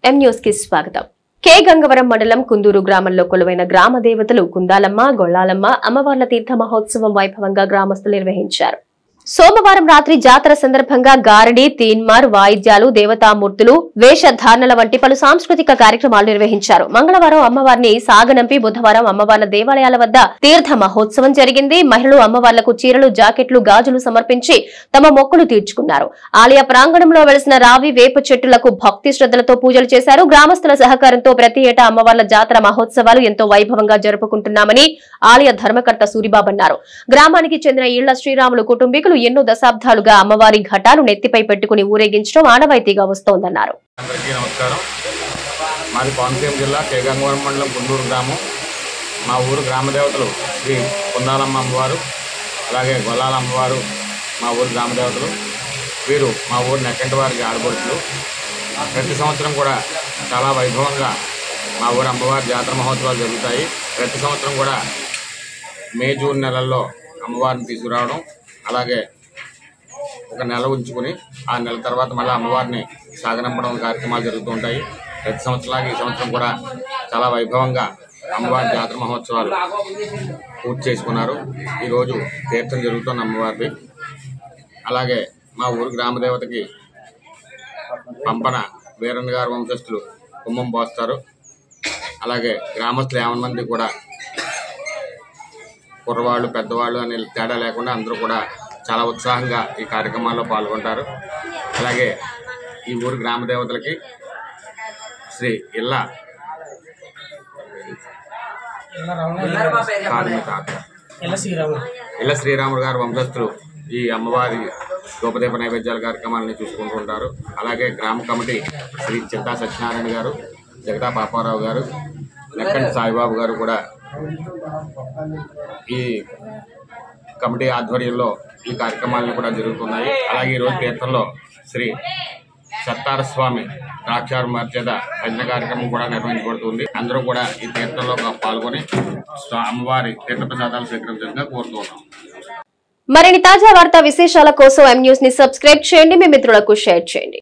M news కి స్వాగతం. కే గంగవరం మండలం కుందూరు గ్రామంలో కొలువైన గ్రామ దేవతలు కుందాలమ్మ, గొల్లాలమ్మ అమ్మవార్ల తీర్థ మహోత్సవం వైభవంగా గ్రామస్తులు నిర్వహించారు. సోమవారం రాత్రి జాతర సందర్భంగా గారడి, తీన్మార్, వాయిద్యాలు, దేవతామూర్తులు, వేషధారణల వంటి పలు సాంస్కృతిక కార్యక్రమాలు నిర్వహించారు. మంగళవారం అమ్మవారిని సాగనంపి బుధవారం అమ్మవార్ల దేవాలయాల వద్ద తీర్థ మహోత్సవం జరిగింది. మహిళలు అమ్మవార్లకు చీరలు, జాకెట్లు, గాజులు సమర్పించి తమ మొక్కులు తీర్చుకున్నారు. ఆలయ ప్రాంగణంలో వెలిసిన రావి, వేప చెట్టులకు భక్తి శ్రద్ధలతో పూజలు చేశారు. గ్రామస్తుల సహకారంతో ప్రతి ఏటా అమ్మవార్ల జాతర మహోత్సవాలు ఎంతో వైభవంగా జరుపుకుంటున్నామని ఆలయ ధర్మకర్త సూరిబాబు అన్నారు. గ్రామానికి చెందిన ఇళ్ల శ్రీరాములు కుటుంబీకులు ఎన్నో దశాబ్దాలుగా అమ్మవారి ఘటాలు నెత్తిపై పెట్టుకుని ఊరేగించడం ఆనవాయితీగా వస్తోందన్నారు. మాది కోనసీమ జిల్లా కే గంగవరం మండలం కుందూరు గ్రామం. మా ఊరు గ్రామ దేవతలు శ్రీ కుందాలమ్మ అమ్మవారు, అలాగే గొల్లాల అమ్మవారు మా ఊరు గ్రామ దేవతలు. వీరు మా ఊరు నెక్కంటి వారికి ఆడపడుచులు. ప్రతి సంవత్సరం కూడా చాలా వైభవంగా మా ఊరు అమ్మవారి జాతర మహోత్సవాలు జరుగుతాయి. ప్రతి సంవత్సరం కూడా మే, జూన్ నెలల్లో అమ్మవారిని తీసుకురావడం, అలాగే ఒక నెల ఉంచుకుని ఆ నెల తర్వాత మళ్ళీ అమ్మవారిని సాగనంపడం కార్యక్రమాలు జరుగుతూ ఉంటాయి. ప్రతి సంవత్సరాలు ఈ సంవత్సరం కూడా చాలా వైభవంగా అమ్మవారి జాతర మహోత్సవాలు పూర్తి చేసుకున్నారు. ఈరోజు తీర్థం జరుగుతున్న అమ్మవారిది. అలాగే మా ఊరు గ్రామదేవతకి పంపన వీరన్న గారు వంశస్థులు కుంభం పోస్తారు. అలాగే గ్రామస్తులు 50 మంది కూడా కుర్రవాళ్ళు, పెద్దవాళ్ళు అనే తేడా లేకుండా అందరూ కూడా చాలా ఉత్సాహంగా ఈ కార్యక్రమాల్లో పాల్గొంటారు. అలాగే ఈ ఊరు గ్రామ దేవతలకి శ్రీ ఇళ్ళ శ్రీరాముడు గారు వంశస్థులు ఈ అమ్మవారి ధూపదీప నైవేద్యాల కార్యక్రమాలని చూసుకుంటూ ఉంటారు. అలాగే గ్రామ కమిటీ శ్రీ చిత్తా సత్యనారాయణ గారు, జగదా పాపారావు గారు, నెక్కంటి సాయిబాబు గారు కూడా ఈ కమిటీ ఆధ్వర్యంలో ఈ కార్యక్రమాలను కూడా జరుగుతున్నాయి. అలాగే ఈరోజు తీర్థంలో శ్రీ సత్తార స్వామి ద్రాక్షార మర్యాద భజన కార్యక్రమం కూడా నిర్వహించబడుతుంది. అందరూ కూడా ఈ తీర్థంలో పాల్గొని అమ్మవారి తీర్థ ప్రసాదాలు స్వీకరించడంగా కోరుతున్నాం. మరిన్ని తాజా వార్తా విశేషాల కోసం ఎం న్యూస్ ని సబ్స్క్రైబ్ చేయండి, మీ మిత్రులకు షేర్ చేయండి.